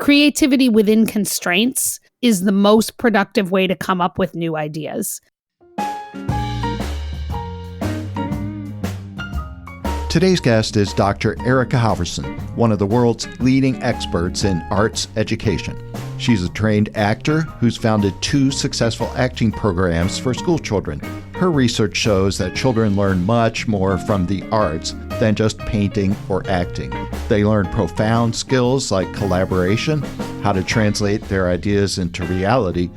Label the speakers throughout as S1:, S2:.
S1: creativity within constraints is the most productive way to come up with new ideas.
S2: Today's guest is Dr. Erica Halverson, one of the world's leading experts in arts education. She's a trained actor who's founded 2 successful acting programs for school children. Her research shows that children learn much more from the arts than just painting or acting. They learn profound skills like collaboration, how to translate their ideas into reality,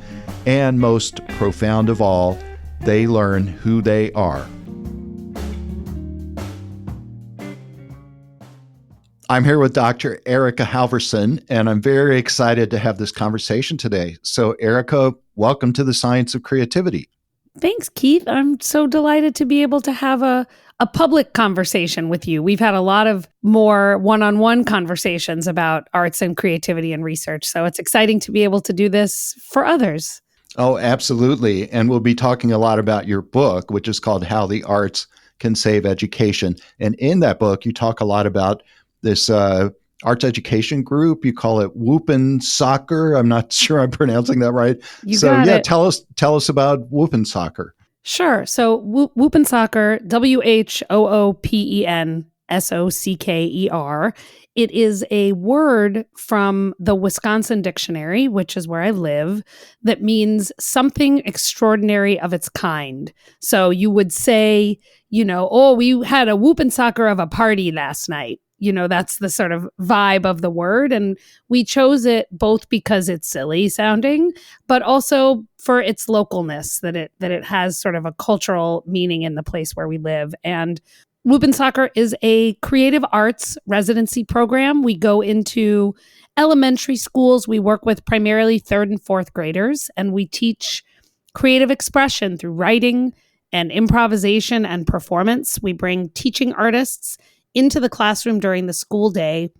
S2: and most profound of all, they learn who they are. I'm here with Dr. Erica Halverson, and I'm very excited to have this conversation today. So, Erica, welcome to the Science of Creativity.
S1: Thanks, Keith. I'm so delighted to be able to have a public conversation with you. We've had a lot of more one-on-one conversations about arts and creativity and research, so it's exciting to be able to do this for others.
S2: Oh, absolutely. And we'll be talking a lot about your book, which is called How the Arts Can Save Education. And in that book, you talk a lot about this arts education group. You call it Whoopin' Soccer. I'm not sure I'm pronouncing that right.
S1: You got it.
S2: Tell us about Whoopin' Soccer.
S1: Sure. So Whoopin' Soccer, WHOOPENSOCKER. It is a word from the Wisconsin dictionary, which is where I live, that means something extraordinary of its kind. So you would say, we had a Whoopin' Soccer of a party last night. That's the sort of vibe of the word. And we chose it both because it's silly sounding, but also for its localness, that it has sort of a cultural meaning in the place where we live. And Whoopin' Soccer is a creative arts residency program. We go into elementary schools. We work with primarily 3rd and 4th graders, and we teach creative expression through writing and improvisation and performance. We bring teaching artists into the classroom during the school day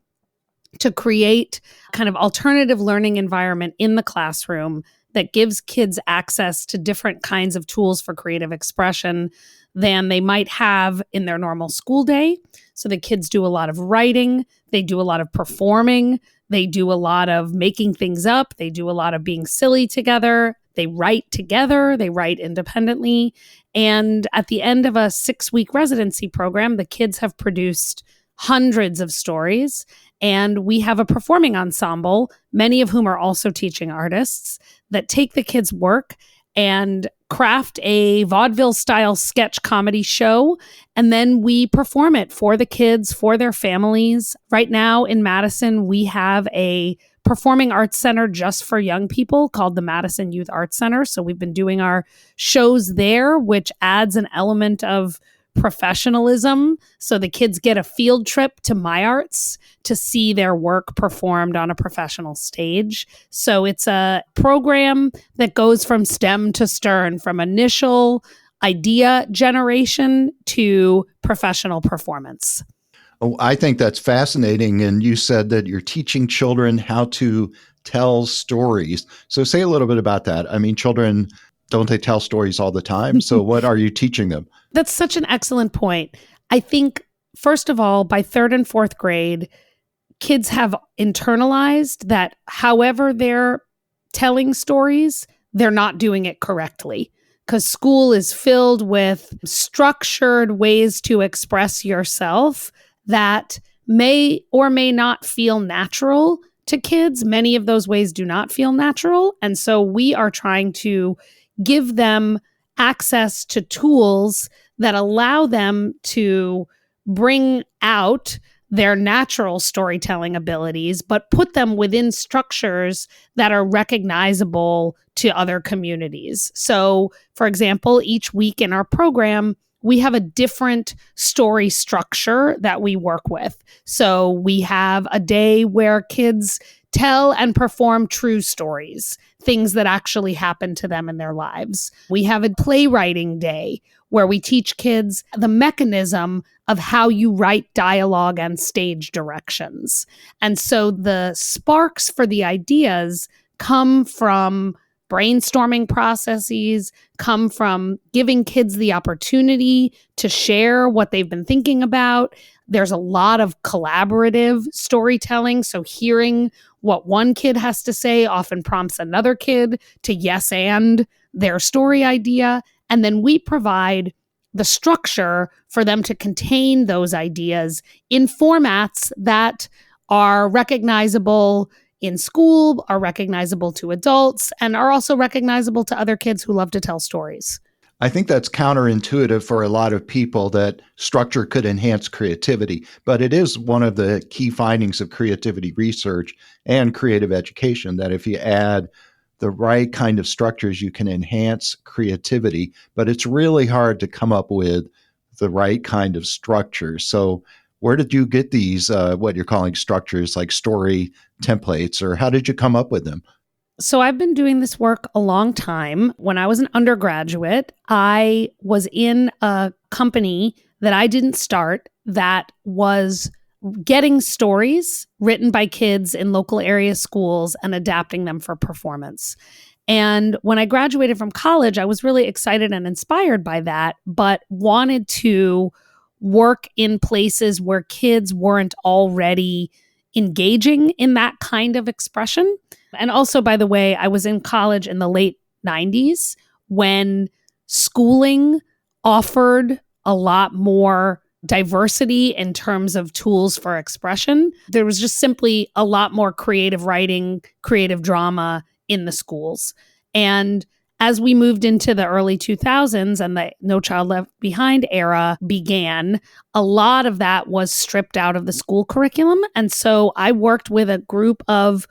S1: to create kind of alternative learning environment in the classroom that gives kids access to different kinds of tools for creative expression than they might have in their normal school day. So the kids do a lot of writing, they do a lot of performing, they do a lot of making things up, they do a lot of being silly together, they write together, they write independently. And at the end of a 6-week residency program, the kids have produced hundreds of stories. And we have a performing ensemble, many of whom are also teaching artists, that take the kids' work and craft a vaudeville-style sketch comedy show. And then we perform it for the kids, for their families. Right now in Madison, we have a performing arts center just for young people called the Madison Youth Arts Center. So we've been doing our shows there, which adds an element of professionalism. So the kids get a field trip to My Arts to see their work performed on a professional stage. So it's a program that goes from stem to stern, from initial idea generation to professional performance.
S2: Oh, I think that's fascinating. And you said that you're teaching children how to tell stories. So say a little bit about that. I mean, children, don't they tell stories all the time? So what are you teaching them?
S1: That's such an excellent point. I think, first of all, by 3rd and 4th grade, kids have internalized that however they're telling stories, they're not doing it correctly. Because school is filled with structured ways to express yourself that may or may not feel natural to kids. Many of those ways do not feel natural. And so we are trying to give them access to tools that allow them to bring out their natural storytelling abilities, but put them within structures that are recognizable to other communities. So, for example, each week in our program, we have a different story structure that we work with. So we have a day where kids tell and perform true stories, things that actually happen to them in their lives. We have a playwriting day where we teach kids the mechanism of how you write dialogue and stage directions. And so the sparks for the ideas come from brainstorming processes, come from giving kids the opportunity to share what they've been thinking about. There's a lot of collaborative storytelling. So hearing what one kid has to say often prompts another kid to yes and their story idea. And then we provide the structure for them to contain those ideas in formats that are recognizable in school, are recognizable to adults, and are also recognizable to other kids who love to tell stories.
S2: I think that's counterintuitive for a lot of people that structure could enhance creativity, but it is one of the key findings of creativity research and creative education that if you add the right kind of structures, you can enhance creativity, but it's really hard to come up with the right kind of structure. So where did you get these, what you're calling structures like story templates, or how did you come up with them?
S1: So I've been doing this work a long time. When I was an undergraduate, I was in a company that I didn't start that was getting stories written by kids in local area schools and adapting them for performance. And when I graduated from college, I was really excited and inspired by that, but wanted to work in places where kids weren't already engaging in that kind of expression. And also, by the way, I was in college in the late 90s when schooling offered a lot more diversity in terms of tools for expression. There was just simply a lot more creative writing, creative drama in the schools. And as we moved into the early 2000s and the No Child Left Behind era began, a lot of that was stripped out of the school curriculum. And so I worked with a group of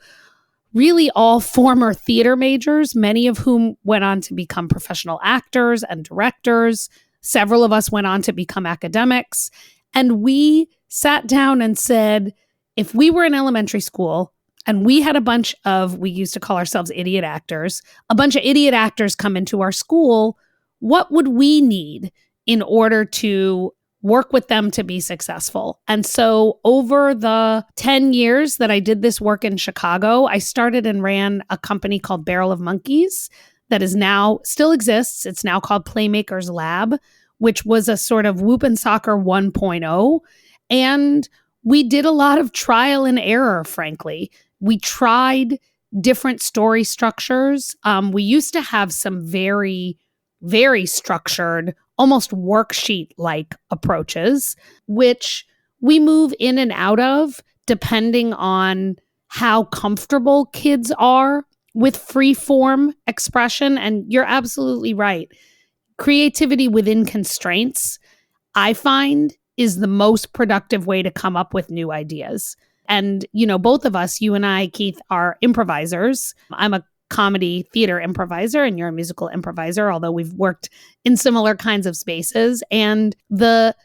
S1: really all former theater majors, many of whom went on to become professional actors and directors. Several of us went on to become academics. And we sat down and said, if we were in elementary school and we had a bunch of, we used to call ourselves idiot actors, a bunch of idiot actors come into our school, what would we need in order to work with them to be successful? And so over the 10 years that I did this work in Chicago, I started and ran a company called Barrel of Monkeys that is now, still exists. It's now called Playmakers Lab, which was a sort of Whoop and Soccer 1.0. And we did a lot of trial and error, frankly. We tried different story structures. We used to have some very, very structured, almost worksheet-like approaches, which we move in and out of depending on how comfortable kids are with free-form expression. And you're absolutely right. Creativity within constraints, I find, is the most productive way to come up with new ideas. And, you know, both of us, you and I, Keith, are improvisers. I'm a comedy theater improviser and you're a musical improviser, although we've worked in similar kinds of spaces. And the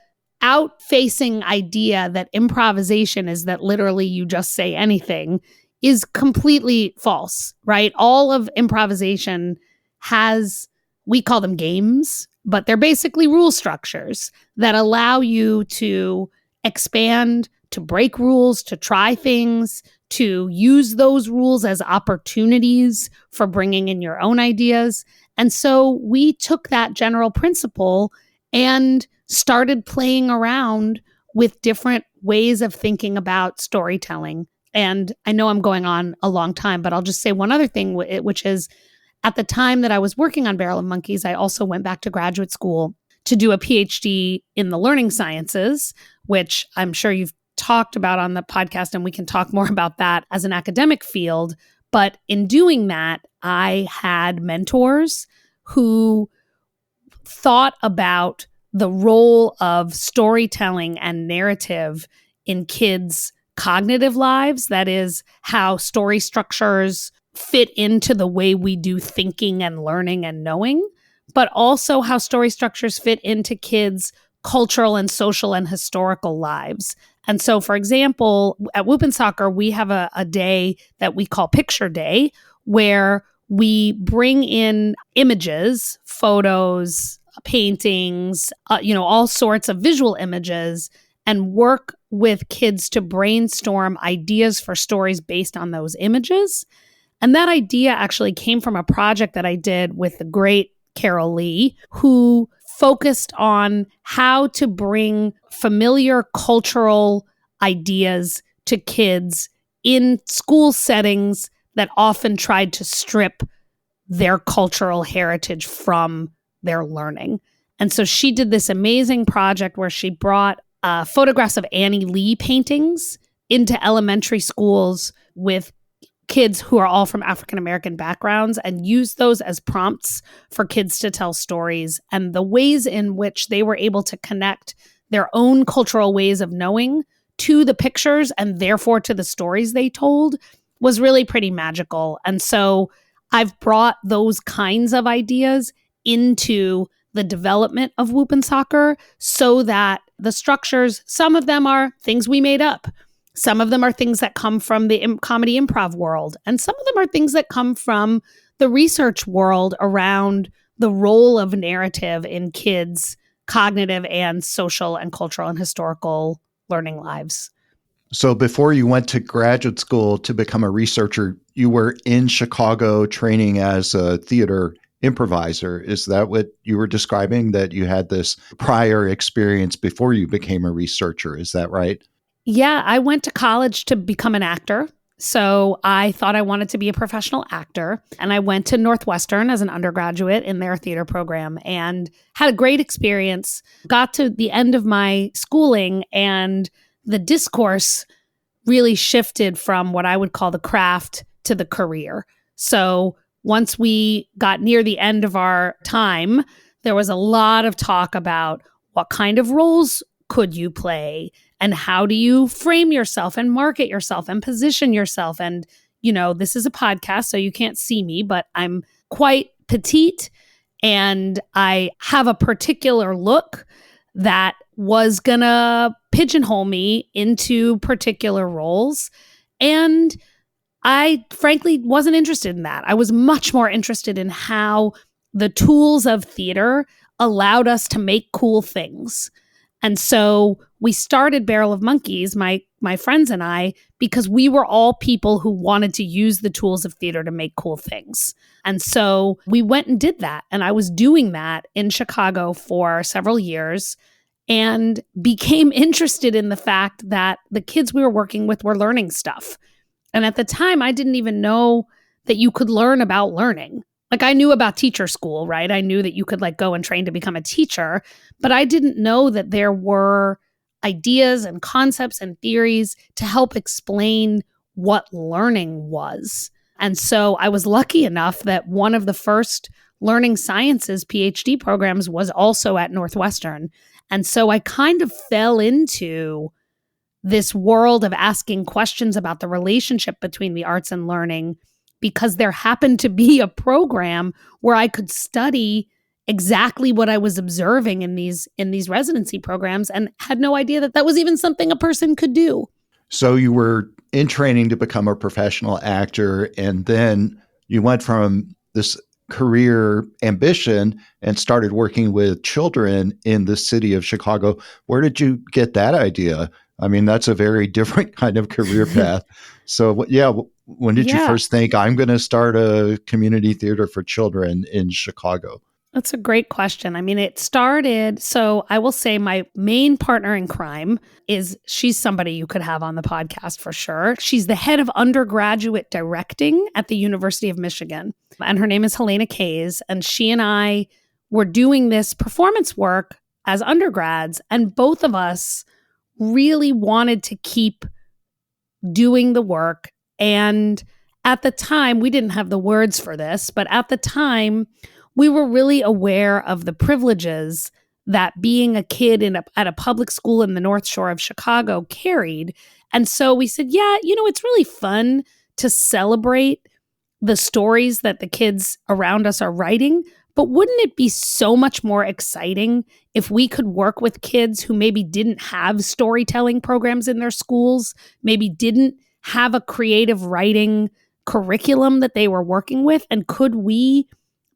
S1: out-facing idea that improvisation is that literally you just say anything is completely false, right? All of improvisation has, we call them games, but they're basically rule structures that allow you to expand, to break rules, to try things, to use those rules as opportunities for bringing in your own ideas. And so we took that general principle and started playing around with different ways of thinking about storytelling. And I know I'm going on a long time, but I'll just say one other thing, which is at the time that I was working on Barrel of Monkeys, I also went back to graduate school to do a PhD in the learning sciences, which I'm sure you've talked about on the podcast, and we can talk more about that as an academic field. But in doing that, I had mentors who thought about the role of storytelling and narrative in kids' cognitive lives. That is, how story structures fit into the way we do thinking and learning and knowing, but also how story structures fit into kids' cultural and social and historical lives. And so, for example, at Whoop and Soccer, we have a day that we call Picture Day, where we bring in images, photos, paintings, all sorts of visual images, and work with kids to brainstorm ideas for stories based on those images. And that idea actually came from a project that I did with the great Carol Lee, who focused on how to bring familiar cultural ideas to kids in school settings that often tried to strip their cultural heritage from their learning. And so she did this amazing project where she brought photographs of Annie Lee paintings into elementary schools with kids who are all from African American backgrounds and used those as prompts for kids to tell stories. And the ways in which they were able to connect their own cultural ways of knowing to the pictures and therefore to the stories they told was really pretty magical. And so I've brought those kinds of ideas into the development of Whoop and Soccer so that the structures, some of them are things we made up. Some of them are things that come from the comedy improv world. And some of them are things that come from the research world around the role of narrative in kids' cognitive and social and cultural and historical learning lives.
S2: So before you went to graduate school to become a researcher, you were in Chicago training as a theater improviser. Is that what you were describing, that you had this prior experience before you became a researcher? Is that right?
S1: Yeah, I went to college to become an actor. So I thought I wanted to be a professional actor. And I went to Northwestern as an undergraduate in their theater program and had a great experience. Got to the end of my schooling and the discourse really shifted from what I would call the craft to the career. So once we got near the end of our time, there was a lot of talk about what kind of roles could you play and how do you frame yourself and market yourself and position yourself. And, this is a podcast, so you can't see me, but I'm quite petite and I have a particular look that was gonna pigeonhole me into particular roles. And I frankly wasn't interested in that. I was much more interested in how the tools of theater allowed us to make cool things. And so we started Barrel of Monkeys, my friends and I, because we were all people who wanted to use the tools of theater to make cool things. And so we went and did that. And I was doing that in Chicago for several years and became interested in the fact that the kids we were working with were learning stuff. And at the time, I didn't even know that you could learn about learning. Like I knew about teacher school, right? I knew that you could go and train to become a teacher, but I didn't know that there were ideas and concepts and theories to help explain what learning was. And so I was lucky enough that one of the first learning sciences PhD programs was also at Northwestern. And so I kind of fell into this world of asking questions about the relationship between the arts and learning because there happened to be a program where I could study exactly what I was observing in these residency programs and had no idea that that was even something a person could do.
S2: So you were in training to become a professional actor, and then you went from this career ambition and started working with children in the city of Chicago. Where did you get that idea? I mean, that's a very different kind of career path. So, when did you first think, I'm going to start a community theater for children in Chicago?
S1: That's a great question. I mean, it started, so I will say my main partner in crime she's somebody you could have on the podcast for sure. She's the head of undergraduate directing at the University of Michigan. And her name is Helena Kays. And she and I were doing this performance work as undergrads. And both of us really wanted to keep doing the work. And at the time, we didn't have the words for this, but at the time, we were really aware of the privileges that being a kid at a public school in the North Shore of Chicago carried. And so we said, it's really fun to celebrate the stories that the kids around us are writing, but wouldn't it be so much more exciting if we could work with kids who maybe didn't have storytelling programs in their schools, maybe didn't have a creative writing curriculum that they were working with? And could we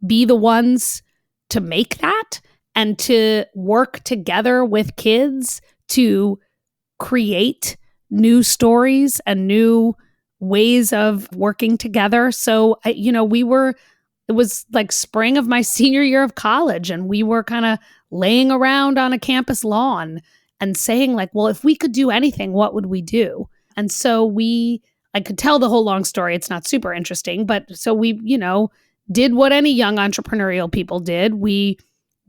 S1: be the ones to make that and to work together with kids to create new stories and new ways of working together. So, it was like spring of my senior year of college, and we were kind of laying around on a campus lawn and saying like, well, if we could do anything, what would we do? And so I could tell the whole long story. It's not super interesting, but so we, did what any young entrepreneurial people did. We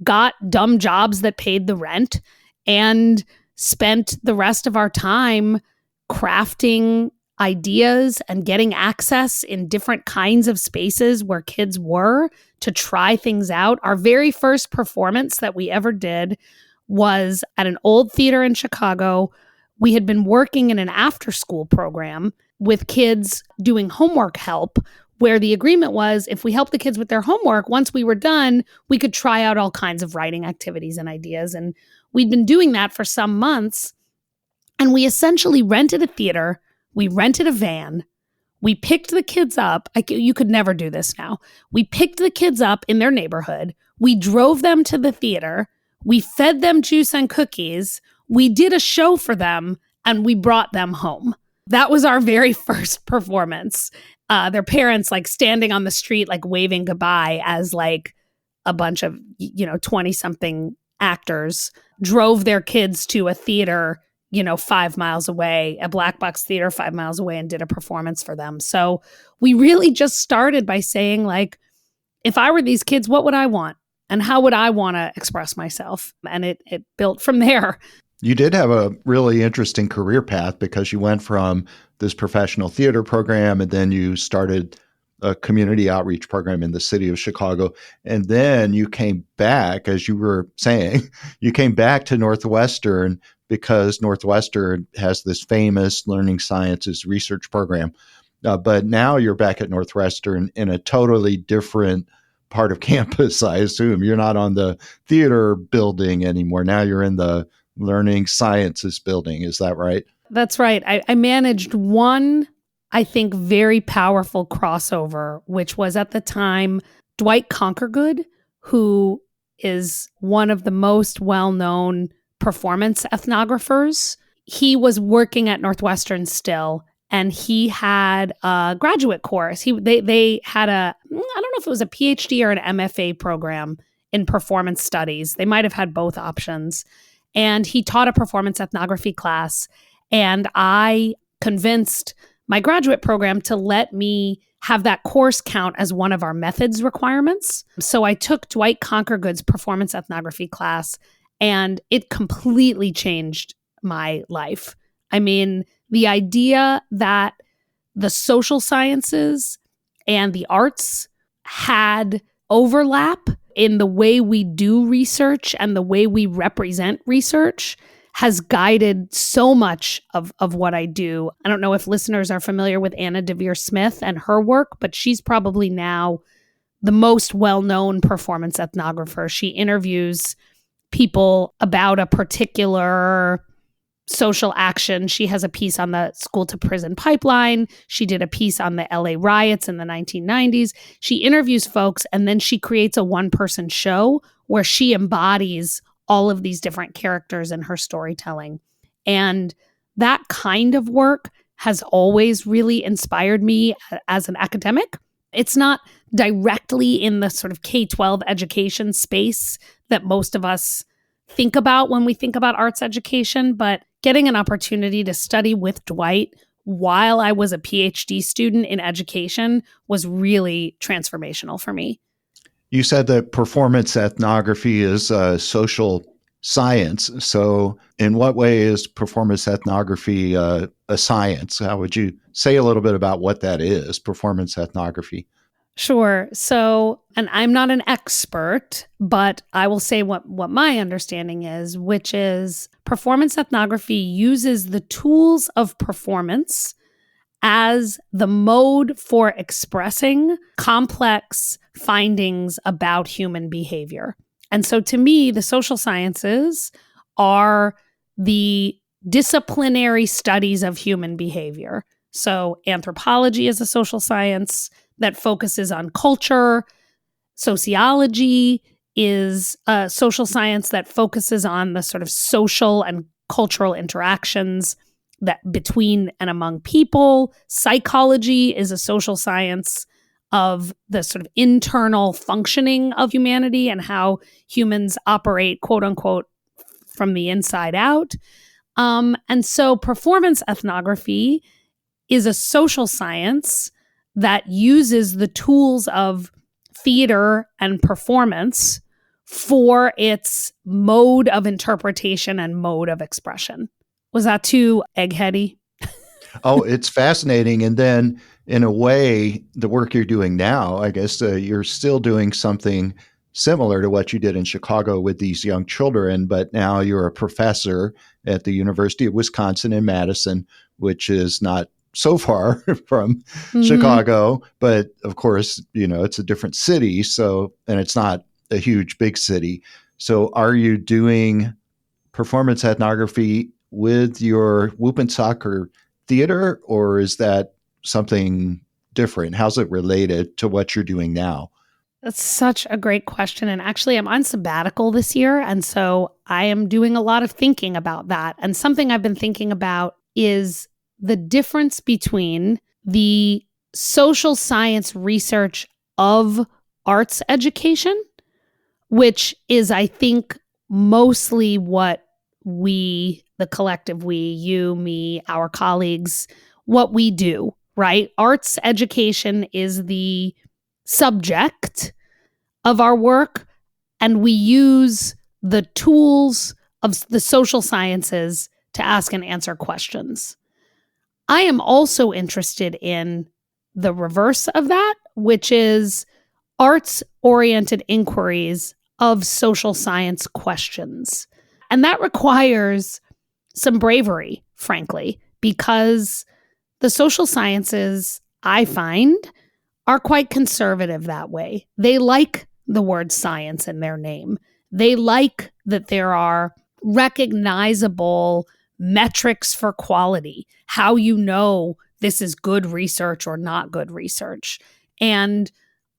S1: got dumb jobs that paid the rent and spent the rest of our time crafting ideas and getting access in different kinds of spaces where kids were to try things out. Our very first performance that we ever did was at an old theater in Chicago. We had been working in an after-school program with kids doing homework help, where the agreement was if we helped the kids with their homework, once we were done, we could try out all kinds of writing activities and ideas. And we'd been doing that for some months. And we essentially rented a theater. We rented a van. We picked the kids up. You could never do this now. We picked the kids up in their neighborhood. We drove them to the theater. We fed them juice and cookies. We did a show for them, and we brought them home. That was our very first performance. Their parents like standing on the street, like waving goodbye as like a bunch of, 20-something actors drove their kids to a theater 5 miles away, a black box theater 5 miles away, and did a performance for them. So we really just started by saying, like, if I were these kids, what would I want? And how would I want to express myself? And it built from there.
S2: You did have a really interesting career path because you went from this professional theater program and then you started a community outreach program in the city of Chicago. And then you came back, as you were saying, you came back to Northwestern because Northwestern has this famous learning sciences research program. But now you're back at Northwestern in a totally different part of campus, I assume. You're not on the theater building anymore. Now you're in the learning sciences building. Is that right?
S1: That's right. I managed one, I think, very powerful crossover, which was at the time Dwight Conquergood, who is one of the most well-known performance ethnographers. He was working at Northwestern still, and he had a graduate course. They had I don't know if it was a PhD or an MFA program in performance studies. They might have had both options. And he taught a performance ethnography class. And I convinced my graduate program to let me have that course count as one of our methods requirements. So I took Dwight Conquergood's performance ethnography class, and it completely changed my life. I mean, the idea that the social sciences and the arts had overlap in the way we do research and the way we represent research has guided so much of what I do. I don't know if listeners are familiar with Anna Devere Smith and her work, but she's probably now the most well-known performance ethnographer. She interviews people about a particular social action. She has a piece on the school to prison pipeline. She did a piece on the LA riots in the 1990s. She interviews folks, and then she creates a one-person show where she embodies all of these different characters in her storytelling. And that kind of work has always really inspired me as an academic. It's not directly in the sort of K-12 education space that most of us think about when we think about arts education, but getting an opportunity to study with Dwight while I was a PhD student in education was really transformational for me.
S2: You said that performance ethnography is a social science. So in what way is performance ethnography a science? How would you say a little bit about what that is, performance ethnography?
S1: Sure. So, and I'm not an expert, but I will say what my understanding is, which is performance ethnography uses the tools of performance as the mode for expressing complex findings about human behavior. And so to me, the social sciences are the disciplinary studies of human behavior. So anthropology is a social science that focuses on culture. Sociology is a social science that focuses on the sort of social and cultural interactions. that between and among people. Psychology is a social science of the sort of internal functioning of humanity and how humans operate, quote unquote, from the inside out. And so performance ethnography is a social science that uses the tools of theater and performance for its mode of interpretation and mode of expression. Was that too eggheady?
S2: Oh, it's fascinating. And then, in a way, the work you're doing now, I guess you're still doing something similar to what you did in Chicago with these young children, but now you're a professor at the University of Wisconsin in Madison, which is not so far from Chicago, but of course, it's a different city. So, and it's not a huge, big city. So are you doing performance ethnography with your whoop and soccer theater, or is that something different? How's it related to what you're doing now?
S1: That's such a great question. And actually, I'm on sabbatical this year. And so I am doing a lot of thinking about that. And something I've been thinking about is the difference between the social science research of arts education, which is, I think, mostly what we, the collective we, you, me, our colleagues, what we do, right? Arts education is the subject of our work, and we use the tools of the social sciences to ask and answer questions. I am also interested in the reverse of that, which is arts-oriented inquiries of social science questions. And that requires some bravery, frankly, because the social sciences, I find, are quite conservative that way. They like the word science in their name. They like that there are recognizable metrics for quality, how you know this is good research or not good research. And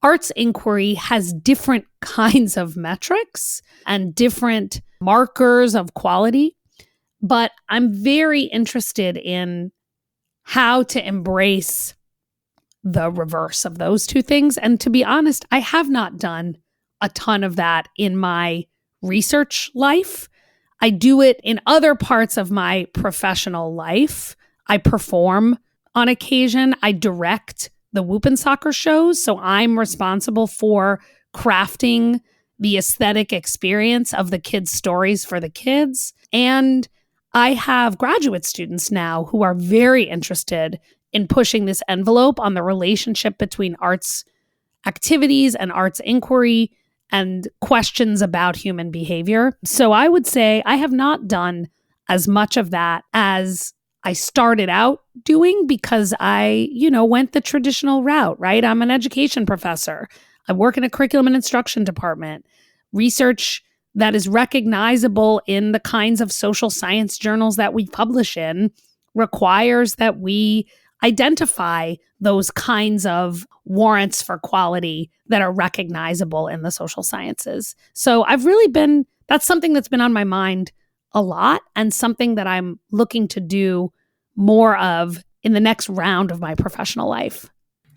S1: arts inquiry has different kinds of metrics and different markers of quality. But I'm very interested in how to embrace the reverse of those two things. And to be honest, I have not done a ton of that in my research life. I do it in other parts of my professional life. I perform on occasion. I direct the whoop and soccer shows. So I'm responsible for crafting the aesthetic experience of the kids' stories for the kids. And I have graduate students now who are very interested in pushing this envelope on the relationship between arts activities and arts inquiry and questions about human behavior. So I would say I have not done as much of that as I started out doing because I, went the traditional route, right? I'm an education professor. I work in a curriculum and instruction department. Research that is recognizable in the kinds of social science journals that we publish in requires that we identify those kinds of warrants for quality that are recognizable in the social sciences. So that's something that's been on my mind a lot and something that I'm looking to do more of in the next round of my professional life.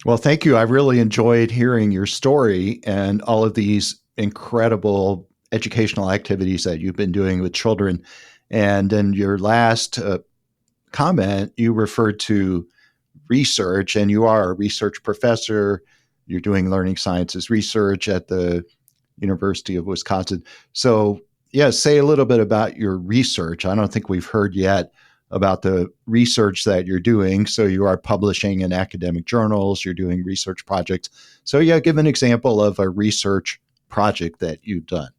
S2: Well, thank you. I really enjoyed hearing your story and all of these incredible educational activities that you've been doing with children. And in your last comment, you referred to research, and you are a research professor. You're doing learning sciences research at the University of Wisconsin. So, say a little bit about your research. I don't think we've heard yet about the research that you're doing. So you are publishing in academic journals, you're doing research projects. So give an example of a research project that you've done.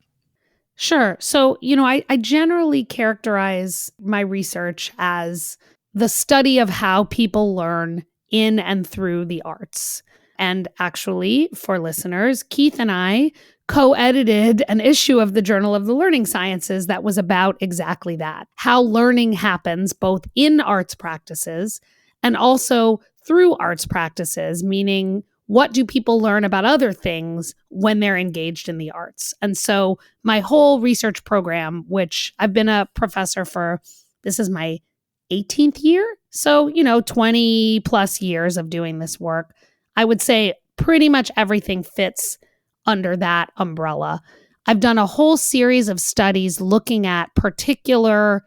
S1: Sure. So, I generally characterize my research as the study of how people learn in and through the arts. And actually, for listeners, Keith and I co-edited an issue of the Journal of the Learning Sciences that was about exactly that, how learning happens both in arts practices and also through arts practices, meaning what do people learn about other things when they're engaged in the arts? And so my whole research program, which I've been a professor for, this is my 18th year. So, 20 plus years of doing this work. I would say pretty much everything fits under that umbrella. I've done a whole series of studies looking at particular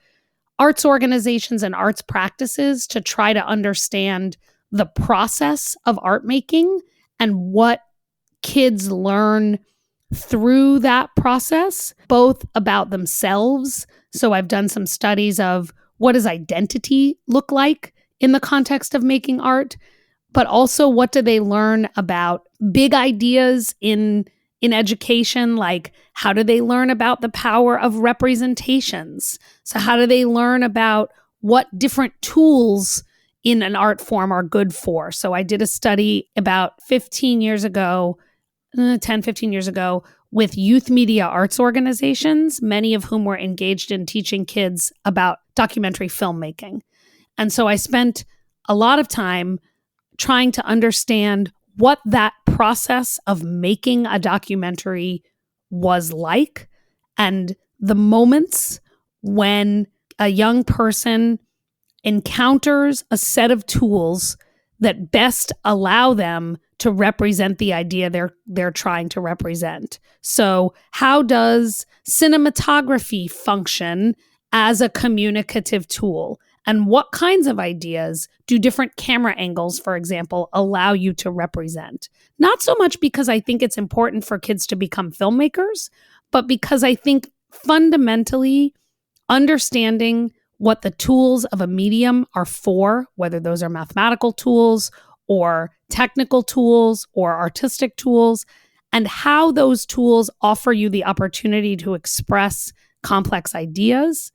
S1: arts organizations and arts practices to try to understand the process of art making and what kids learn through that process, both about themselves. So I've done some studies of what does identity look like in the context of making art, but also what do they learn about big ideas in education, like how do they learn about the power of representations? So how do they learn about what different tools in an art form are good for? So I did a study about 15 years ago, 10, 15 years ago, with youth media arts organizations, many of whom were engaged in teaching kids about documentary filmmaking. And so I spent a lot of time trying to understand what that process of making a documentary was like, and the moments when a young person encounters a set of tools that best allow them to represent the idea they're trying to represent. So, how does cinematography function as a communicative tool? And what kinds of ideas do different camera angles, for example, allow you to represent? Not so much because I think it's important for kids to become filmmakers, but because I think fundamentally understanding what the tools of a medium are for, whether those are mathematical tools or technical tools or artistic tools, and how those tools offer you the opportunity to express complex ideas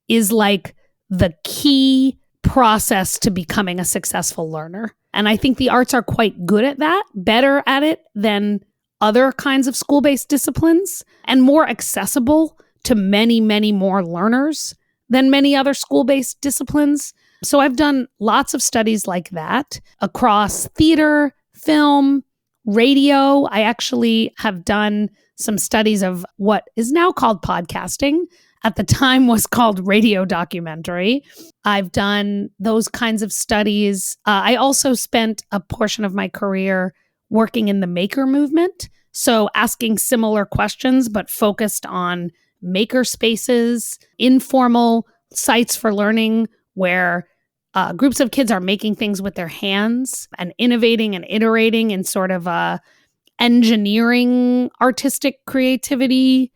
S1: is like the key process to becoming a successful learner. And I think the arts are quite good at that, better at it than other kinds of school-based disciplines, and more accessible to many, many more learners than many other school-based disciplines. So I've done lots of studies like that across theater, film, radio. I actually have done some studies of what is now called podcasting. At the time was called radio documentary. I've done those kinds of studies. I also spent a portion of my career working in the maker movement. So asking similar questions, but focused on maker spaces, informal sites for learning where groups of kids are making things with their hands and innovating and iterating in sort of a engineering artistic creativity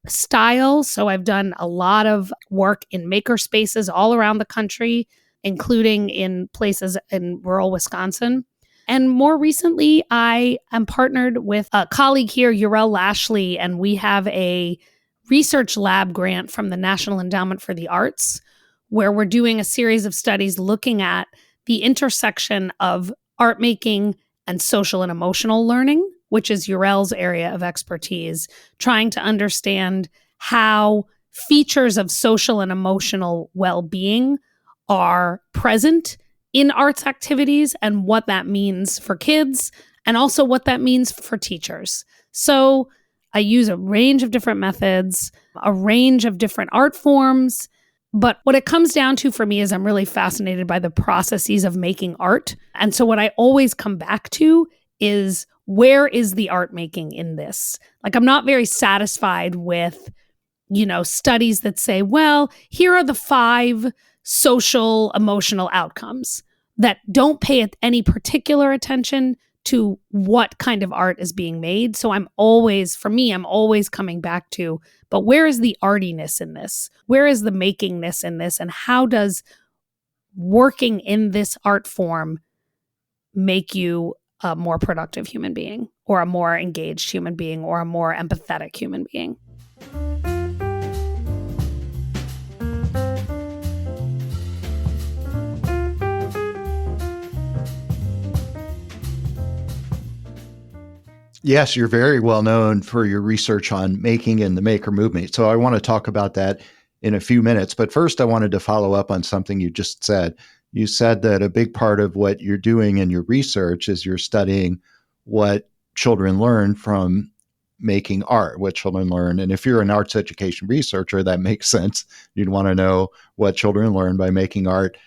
S1: style. So I've done a lot of work in maker spaces all around the country, including in places in rural Wisconsin. And more recently, I am partnered with a colleague here, Urel Lashley, and we have a research lab grant from the National Endowment for the Arts, where we're doing a series of studies looking at the intersection of art making and social and emotional learning, which is Urel's area of expertise, trying to understand how features of social and emotional well-being are present in arts activities and what that means for kids and also what that means for teachers. So I use a range of different methods, a range of different art forms. But what it comes down to for me is I'm really fascinated by the processes of making art. And so what I always come back to is, where is the art making in this? Like, I'm not very satisfied with, studies that say, well, here are the 5 social emotional outcomes that don't pay any particular attention to what kind of art is being made. So I'm always coming back to, but where is the artiness in this? Where is the makingness in this? And how does working in this art form make you a more productive human being, or a more engaged human being, or a more empathetic human being?
S2: Yes, you're very well known for your research on making and the maker movement. So I want to talk about that in a few minutes. But first, I wanted to follow up on something you just said. You said that a big part of what you're doing in your research is you're studying what children learn from making art, what children learn. And if you're an arts education researcher, that makes sense. You'd want to know what children learn by making art.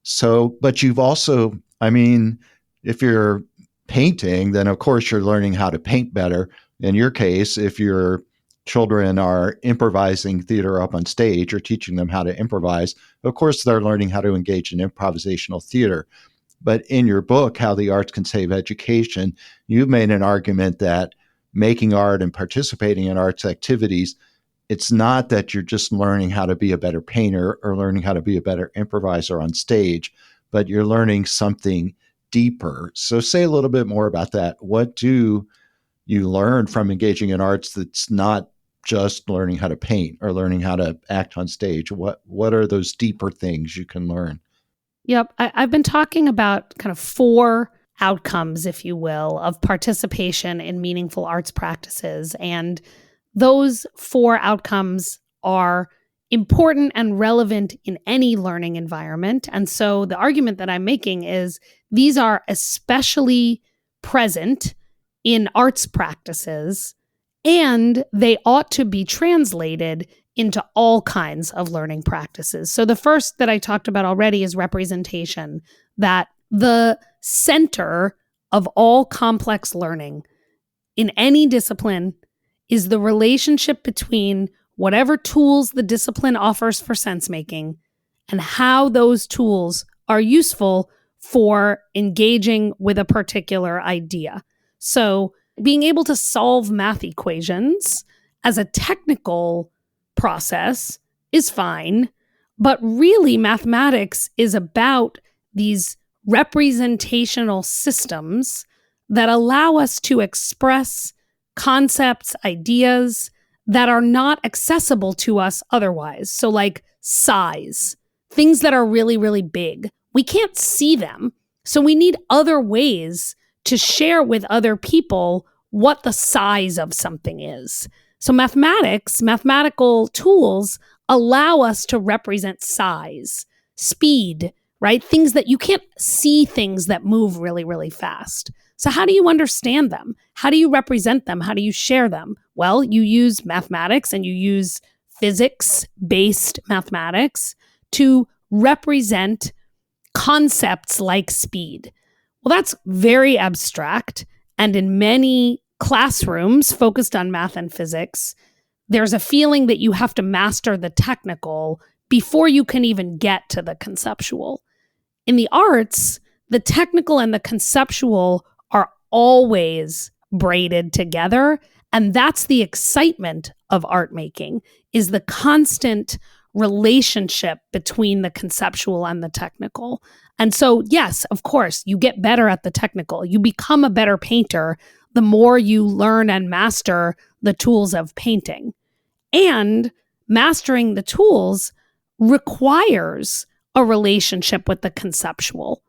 S2: So, but you've also, I mean, if you're painting, then of course you're learning how to paint better. In your case, if your children are improvising theater up on stage or teaching them how to improvise, of course they're learning how to engage in improvisational theater. But in your book, How the Arts Can Save Education, you've made an argument that making art and participating in arts activities, it's not that you're just learning how to be a better painter or learning how to be a better improviser on stage, but you're learning something deeper. So say a little bit more about that. What do you learn from engaging in arts that's not just learning how to paint or learning how to act on stage? What are those deeper things you can learn?
S1: Yep. I've been talking about kind of 4 outcomes, if you will, of participation in meaningful arts practices. And those 4 outcomes are important and relevant in any learning environment. And so the argument that I'm making is these are especially present in arts practices, and they ought to be translated into all kinds of learning practices. So the first that I talked about already is representation, that the center of all complex learning in any discipline is the relationship between whatever tools the discipline offers for sense making and how those tools are useful for engaging with a particular idea. So being able to solve math equations as a technical process is fine, but really mathematics is about these representational systems that allow us to express concepts, ideas that are not accessible to us otherwise. So like size, things that are really, really big. We can't see them. So we need other ways to share with other people what the size of something is. So mathematical tools allow us to represent size, speed, right? Things that you can't see, things that move really, really fast. So how do you understand them? How do you represent them? How do you share them? Well, you use mathematics and you use physics-based mathematics to represent concepts like speed. Well, that's very abstract. And in many classrooms focused on math and physics, there's a feeling that you have to master the technical before you can even get to the conceptual. In the arts, the technical and the conceptual are always braided together. And that's the excitement of art making, is the constant relationship between the conceptual and the technical. And so, yes, of course, you get better at the technical. You become a better painter the more you learn and master the tools of painting. And mastering the tools requires a relationship with the conceptual.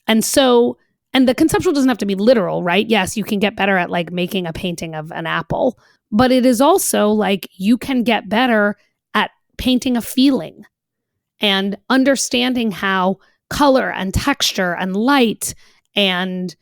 S1: And so, and the conceptual doesn't have to be literal, right? Yes, you can get better at like making a painting of an apple, but it is also like you can get better at painting a feeling and understanding how color and texture and light and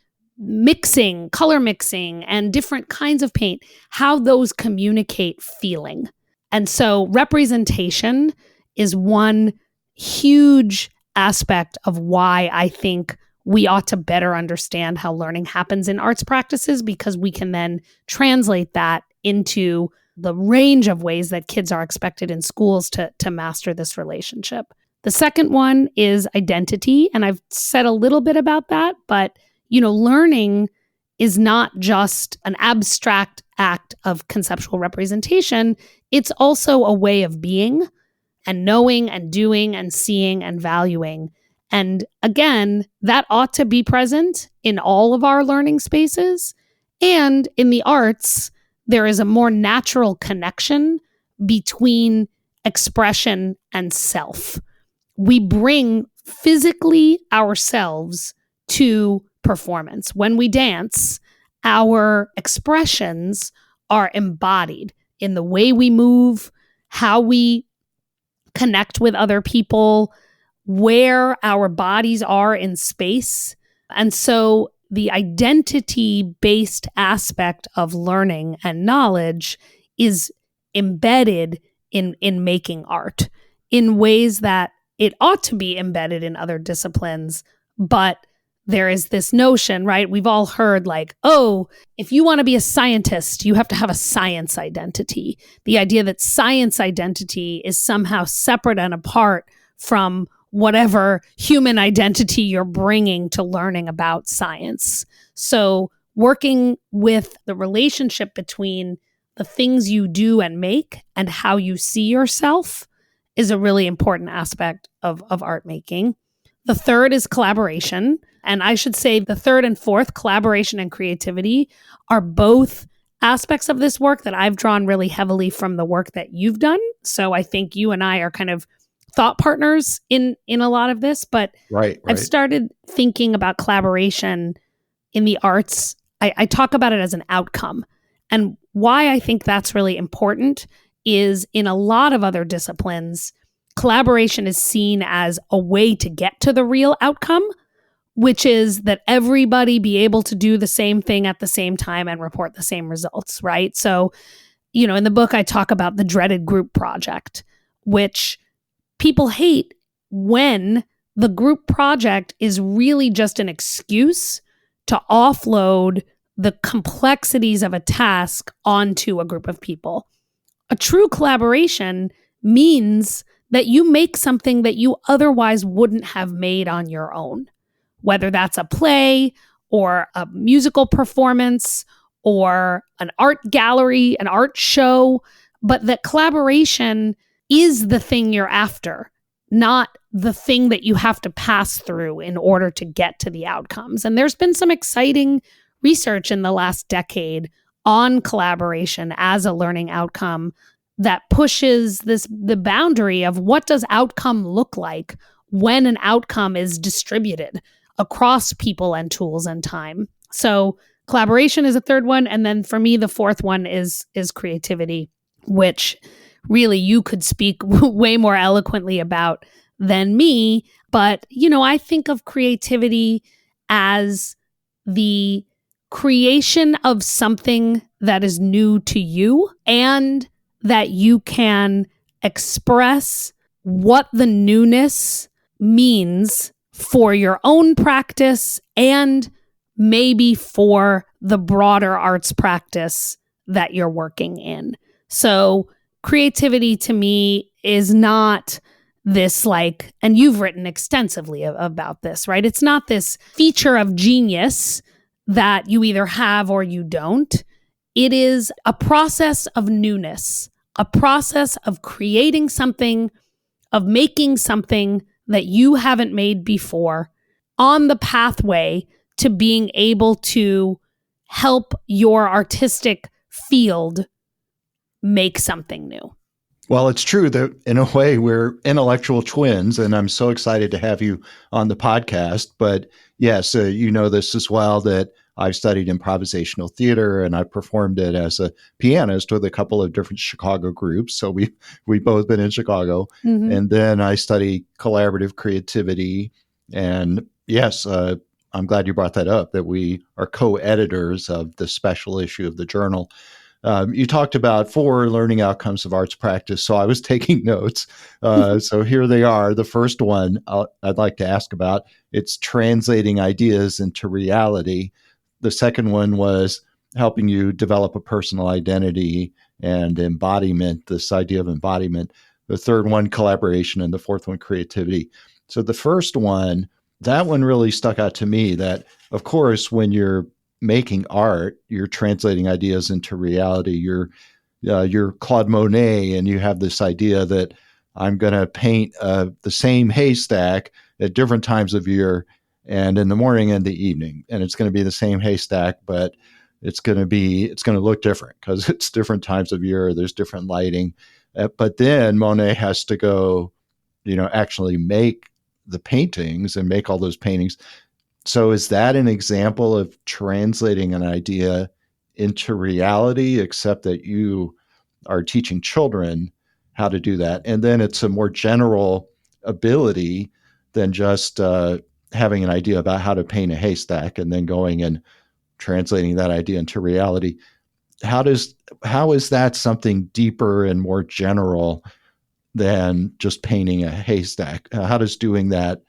S1: color mixing and different kinds of paint, how those communicate feeling. And so representation is one huge aspect of why I think we ought to better understand how learning happens in arts practices, because we can then translate that into the range of ways that kids are expected in schools to master this relationship. The second one is identity. And I've said a little bit about that, but learning is not just an abstract act of conceptual representation. It's also a way of being and knowing and doing and seeing and valuing. And again, that ought to be present in all of our learning spaces. And in the arts, there is a more natural connection between expression and self. We bring physically ourselves to performance. When we dance, our expressions are embodied in the way we move, how we connect with other people, where our bodies are in space. And so the identity-based aspect of learning and knowledge is embedded in making art in ways that it ought to be embedded in other disciplines. But there is this notion, right? We've all heard like, oh, if you want to be a scientist, you have to have a science identity. The idea that science identity is somehow separate and apart from whatever human identity you're bringing to learning about science. So working with the relationship between the things you do and make and how you see yourself is a really important aspect of art making. The third is collaboration. And I should say the third and fourth, collaboration and creativity, are both aspects of this work that I've drawn really heavily from the work that you've done. So I think you and I are kind of thought partners in a lot of this, but
S2: right.
S1: I've started thinking about collaboration in the arts. I talk about it as an outcome. And why I think that's really important is in a lot of other disciplines, collaboration is seen as a way to get to the real outcome, which is that everybody be able to do the same thing at the same time and report the same results, right? So, in the book, I talk about the dreaded group project, which people hate when the group project is really just an excuse to offload the complexities of a task onto a group of people. A true collaboration means that you make something that you otherwise wouldn't have made on your own, whether that's a play or a musical performance or an art gallery, an art show, but that collaboration is the thing you're after, not the thing that you have to pass through in order to get to the outcomes. And there's been some exciting research in the last decade on collaboration as a learning outcome that pushes the boundary of what does outcome look like when an outcome is distributed across people and tools and time. So collaboration is a third one. And then for me, the fourth one is creativity, which really you could speak way more eloquently about than me. But, I think of creativity as the creation of something that is new to you and that you can express what the newness means for your own practice and maybe for the broader arts practice that you're working in. So creativity to me is not this and you've written extensively about this, right? It's not this feature of genius that you either have or you don't. It is a process of newness, a process of creating something, of making something that you haven't made before on the pathway to being able to help your artistic field make something new.
S2: Well, it's true that in a way we're intellectual twins, and I'm so excited to have you on the podcast. But yes, you know this as well, that I've studied improvisational theater and I performed it as a pianist with a couple of different Chicago groups. So we've both been in Chicago. Mm-hmm. And then I studied collaborative creativity. And yes, I'm glad you brought that up, that we are co-editors of the special issue of the journal. You talked about 4 learning outcomes of arts practice, so I was taking notes. So here they are. The first one I'd like to ask about, it's translating ideas into reality. The second one was helping you develop a personal identity and embodiment, this idea of embodiment. The third one, collaboration, and the fourth one, creativity. So the first one, that one really stuck out to me, that, of course, when you're making art, you're translating ideas into reality. You're Claude Monet, and you have this idea that I'm going to paint the same haystack at different times of year, and in the morning and the evening, and it's going to be the same haystack, but it's going to look different because it's different times of year. There's different lighting, but then Monet has to go, actually make the paintings and make all those paintings. So is that an example of translating an idea into reality, except that you are teaching children how to do that? And then it's a more general ability than just having an idea about how to paint a haystack and then going and translating that idea into reality. How is that something deeper and more general than just painting a haystack? How does doing that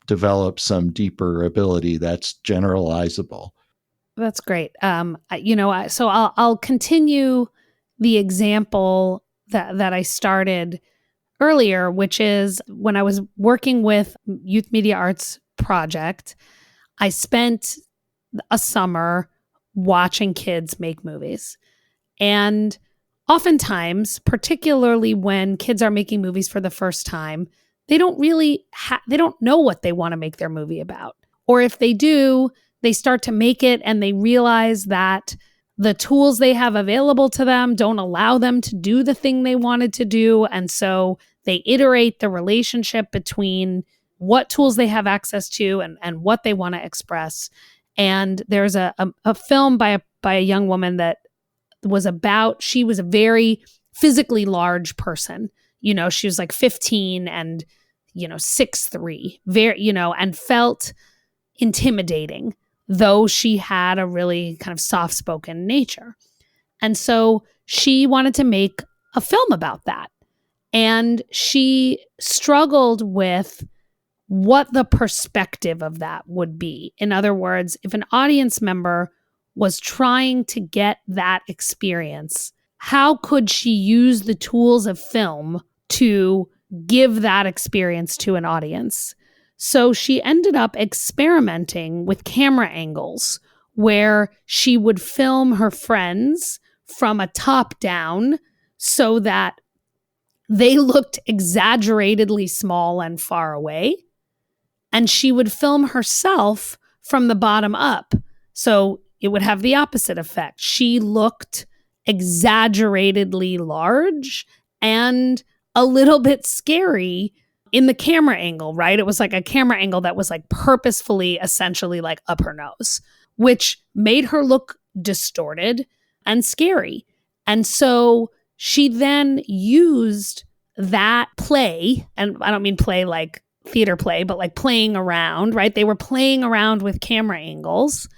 S2: develop some deeper ability that's generalizable?
S1: That's great. So I'll continue the example that I started earlier, which is when I was working with Youth Media Arts Project, I spent a summer watching kids make movies. And oftentimes, particularly when kids are making movies for the first time, they don't really they don't know what they want to make their movie about. Or if they do, they start to make it and they realize that the tools they have available to them don't allow them to do the thing they wanted to do. And so they iterate the relationship between what tools they have access to and what they want to express. And there's a film by a young woman that was about, she was a very physically large person. She was like 15 and, 6'3", very, and felt intimidating, though she had a really kind of soft-spoken nature. And so she wanted to make a film about that. And she struggled with what the perspective of that would be. In other words, if an audience member was trying to get that experience, how could she use the tools of film to give that experience to an audience? So she ended up experimenting with camera angles where she would film her friends from a top down so that they looked exaggeratedly small and far away. And she would film herself from the bottom up. So it would have the opposite effect. She looked exaggeratedly large and a little bit scary in the camera angle, right? It was like a camera angle that was like purposefully, essentially like up her nose, which made her look distorted and scary. And so she then used that play, and I don't mean play like theater play, but like playing around, right? They were playing around with camera angles.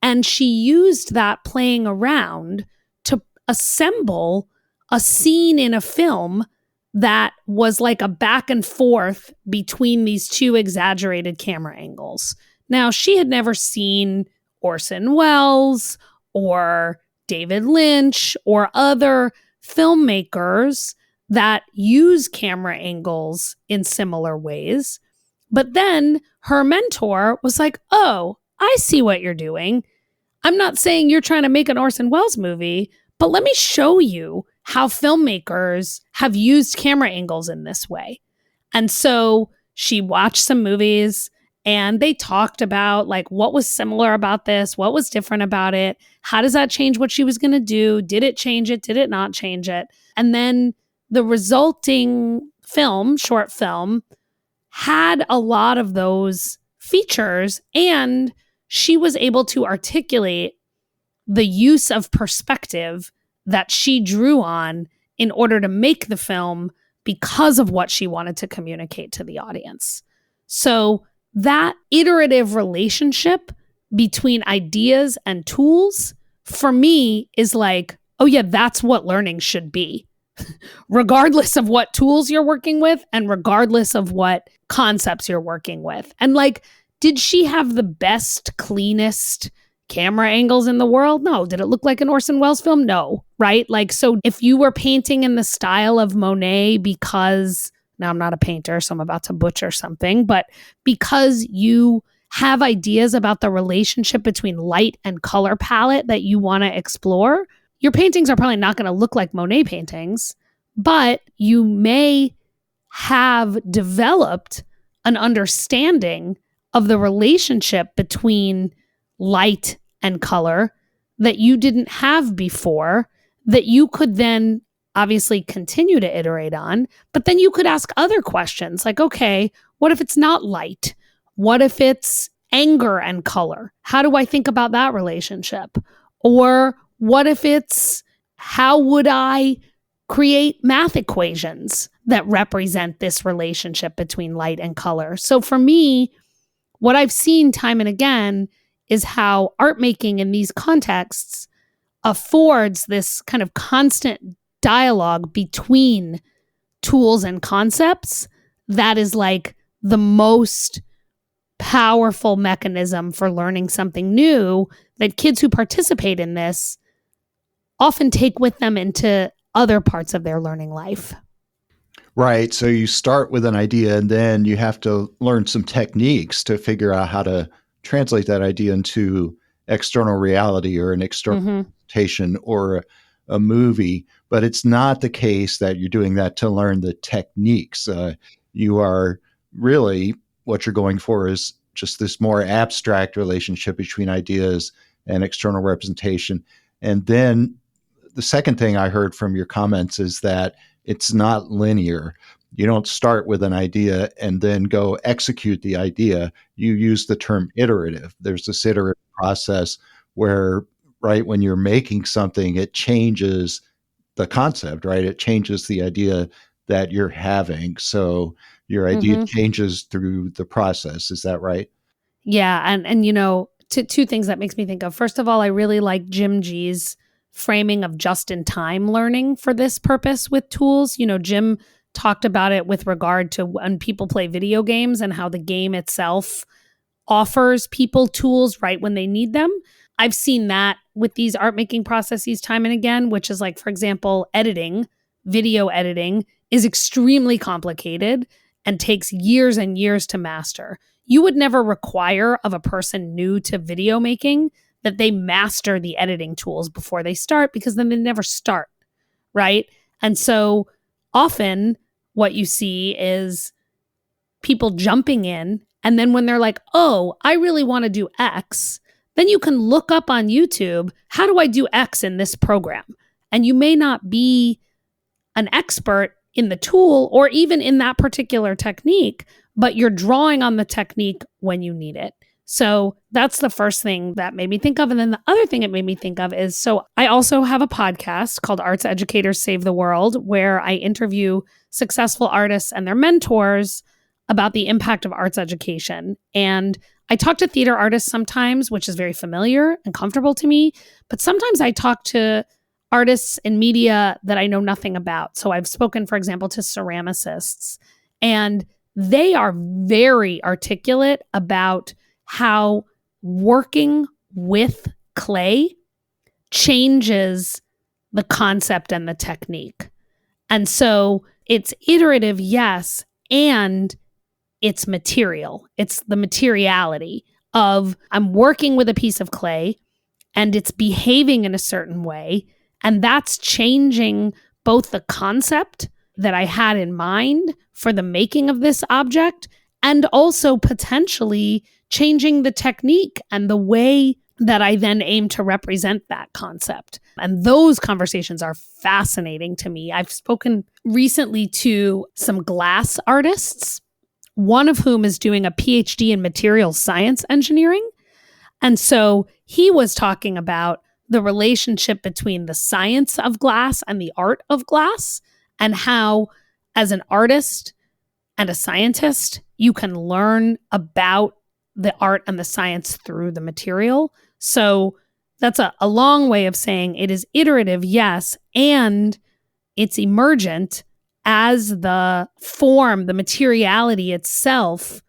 S1: And she used that playing around to assemble a scene in a film that was like a back and forth between these two exaggerated camera angles. Now, she had never seen Orson Welles or David Lynch or other filmmakers that use camera angles in similar ways. But then her mentor was like, oh, I see what you're doing. I'm not saying you're trying to make an Orson Welles movie, but let me show you how filmmakers have used camera angles in this way. And so she watched some movies and they talked about like what was similar about this, what was different about it, how does that change what she was going to do? Did it change it? Did it not change it? And then the resulting film, short film, had a lot of those features, and she was able to articulate the use of perspective that she drew on in order to make the film because of what she wanted to communicate to the audience. So that iterative relationship between ideas and tools, for me, is like, oh yeah, that's what learning should be. Regardless of what tools you're working with and regardless of what concepts you're working with. And like, did she have the best, cleanest camera angles in the world? No. Did it look like an Orson Welles film? No. Right? Like, so if you were painting in the style of Monet because, now I'm not a painter, so I'm about to butcher something, but because you have ideas about the relationship between light and color palette that you want to explore, your paintings are probably not going to look like Monet paintings, but you may have developed an understanding of the relationship between light and color that you didn't have before, that you could then obviously continue to iterate on, but then you could ask other questions like, okay, what if it's not light? What if it's anger and color? How do I think about that relationship? Or what if it's, how would I create math equations that represent this relationship between light and color? So for me, what I've seen time and again is how art making in these contexts affords this kind of constant dialogue between tools and concepts that is like the most powerful mechanism for learning something new that kids who participate in this often take with them into other parts of their learning life.
S2: Right. So you start with an idea and then you have to learn some techniques to figure out how to translate that idea into external reality or an external presentation or a movie. But it's not the case that you're doing that to learn the techniques. You are really, what you're going for is just this more abstract relationship between ideas and external representation. And then the second thing I heard from your comments is that it's not linear. You don't start with an idea and then go execute the idea. You use the term iterative. There's this iterative process where, right, when you're making something, it changes the concept, right? It changes the idea that you're having. So your idea changes through the process. Is that right?
S1: Yeah. And you know, two things that makes me think of. First of all, I really like Jim G's framing of just-in-time learning for this purpose with tools. You know, Jim talked about it with regard to when people play video games and how the game itself offers people tools right when they need them. I've seen that with these art making processes time and again, which is like, for example, editing, video editing is extremely complicated and takes years and years to master. You would never require of a person new to video making that they master the editing tools before they start, because then they never start, right? And so often what you see is people jumping in, and then when they're like, oh, I really want to do X, then you can look up on YouTube, how do I do X in this program? And you may not be an expert in the tool or even in that particular technique, but you're drawing on the technique when you need it. So that's the first thing that made me think of. And then the other thing it made me think of is, so I also have a podcast called Arts Educators Save the World, where I interview successful artists and their mentors about the impact of arts education. And I talk to theater artists sometimes, which is very familiar and comfortable to me. But sometimes I talk to artists in media that I know nothing about. So I've spoken, for example, to ceramicists, and they are very articulate about how working with clay changes the concept and the technique. And so it's iterative, yes, and it's material. It's the materiality of I'm working with a piece of clay and it's behaving in a certain way. And that's changing both the concept that I had in mind for the making of this object and also potentially changing the technique and the way that I then aim to represent that concept. And those conversations are fascinating to me. I've spoken recently to some glass artists, one of whom is doing a PhD in materials science engineering. And so he was talking about the relationship between the science of glass and the art of glass, and how, as an artist and a scientist, you can learn about the art and the science through the material. So that's a long way of saying it is iterative, yes, and it's emergent as the form, the materiality itself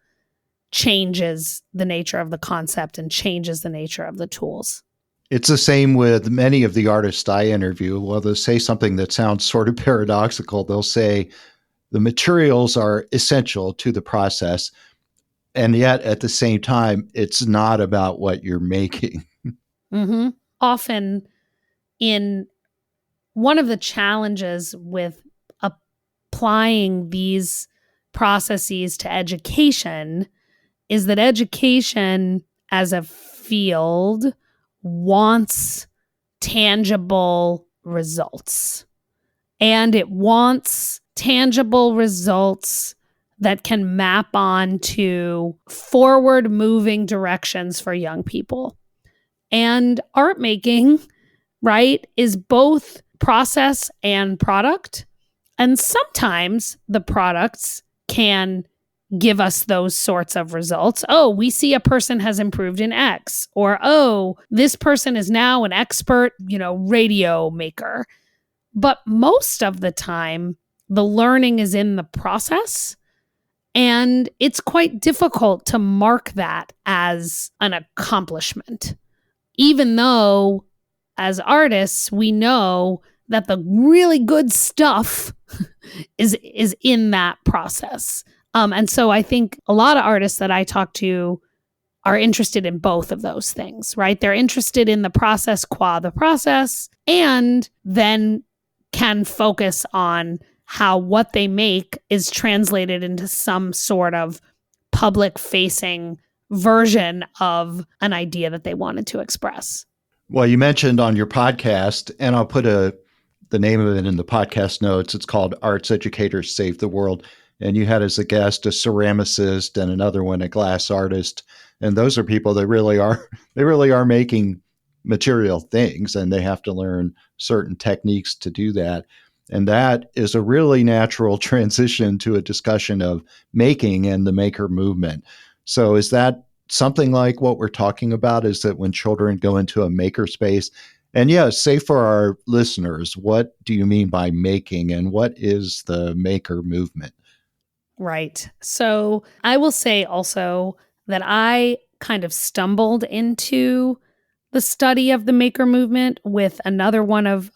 S1: changes the nature of the concept and changes the nature of the tools.
S2: It's the same with many of the artists I interview. Well, they'll say something that sounds sort of paradoxical. They'll say the materials are essential to the process, and yet at the same time, it's not about what you're making.
S1: Mm-hmm. Often in one of the challenges with applying these processes to education is that education as a field wants tangible results. And it wants tangible results that can map on to forward moving directions for young people. And art making, right, is both process and product. And sometimes the products can give us those sorts of results. Oh, we see a person has improved in X, or, oh, this person is now an expert, radio maker. But most of the time, the learning is in the process. And it's quite difficult to mark that as an accomplishment, even though as artists, we know that the really good stuff is in that process. And so I think a lot of artists that I talk to are interested in both of those things, right? They're interested in the process qua the process, and then can focus on how what they make is translated into some sort of public-facing version of an idea that they wanted to express.
S2: Well, you mentioned on your podcast, and I'll put the name of it in the podcast notes. It's called Arts Educators Save the World. And you had as a guest a ceramicist and another one, a glass artist. And those are people that really are making material things, and they have to learn certain techniques to do that. And that is a really natural transition to a discussion of making and the maker movement. So is that something like what we're talking about? Is that when children go into a maker space, and say for our listeners, what do you mean by making, and what is the maker movement?
S1: Right. So I will say also that I kind of stumbled into the study of the maker movement with another one of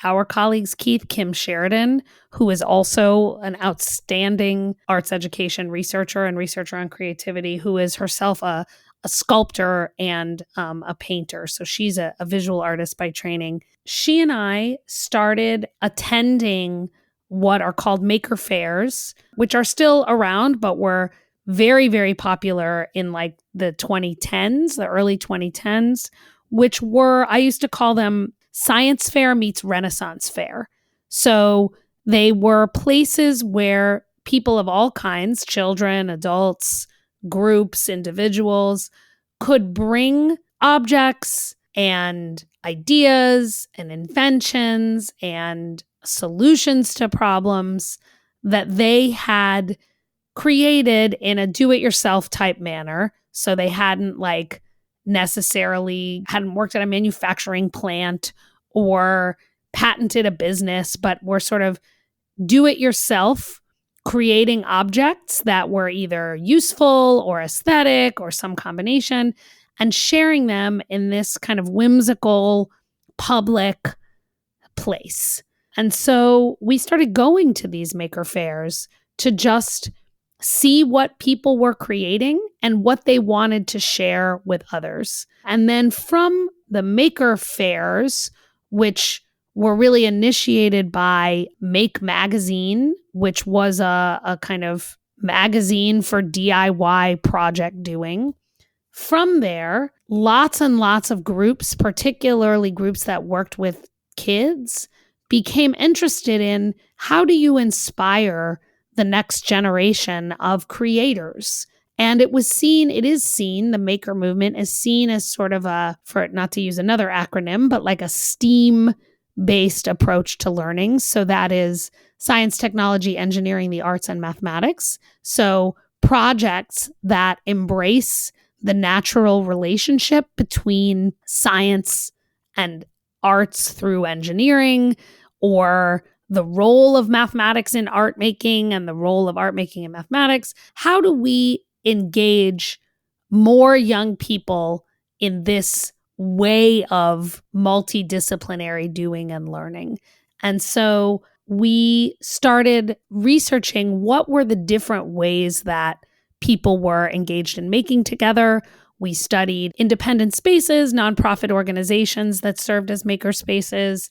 S1: our colleagues, Kim Sheridan, who is also an outstanding arts education researcher and researcher on creativity, who is herself a sculptor and a painter. So she's a visual artist by training. She and I started attending what are called maker fairs, which are still around, but were very, very popular in like the 2010s, the early 2010s, which were, I used to call them science fair meets Renaissance fair. So they were places where people of all kinds, children, adults, groups, individuals, could bring objects and ideas and inventions and solutions to problems that they had created in a do-it-yourself type manner. So they hadn't worked at a manufacturing plant or patented a business, but were sort of do-it-yourself, creating objects that were either useful or aesthetic or some combination, and sharing them in this kind of whimsical public place. And so we started going to these maker fairs to just see what people were creating and what they wanted to share with others. And then from the maker fairs, which were really initiated by Make Magazine, which was a kind of magazine for DIY project doing. From there, lots and lots of groups, particularly groups that worked with kids, became interested in how do you inspire the next generation of creators. And it is seen, the maker movement is seen as sort of for not to use another acronym, but like a STEAM-based approach to learning. So that is science, technology, engineering, the arts, and mathematics. So projects that embrace the natural relationship between science and arts through engineering, or the role of mathematics in art making and the role of art making in mathematics. How do we engage more young people in this way of multidisciplinary doing and learning? And so we started researching what were the different ways that people were engaged in making together. We studied independent spaces, nonprofit organizations that served as maker spaces.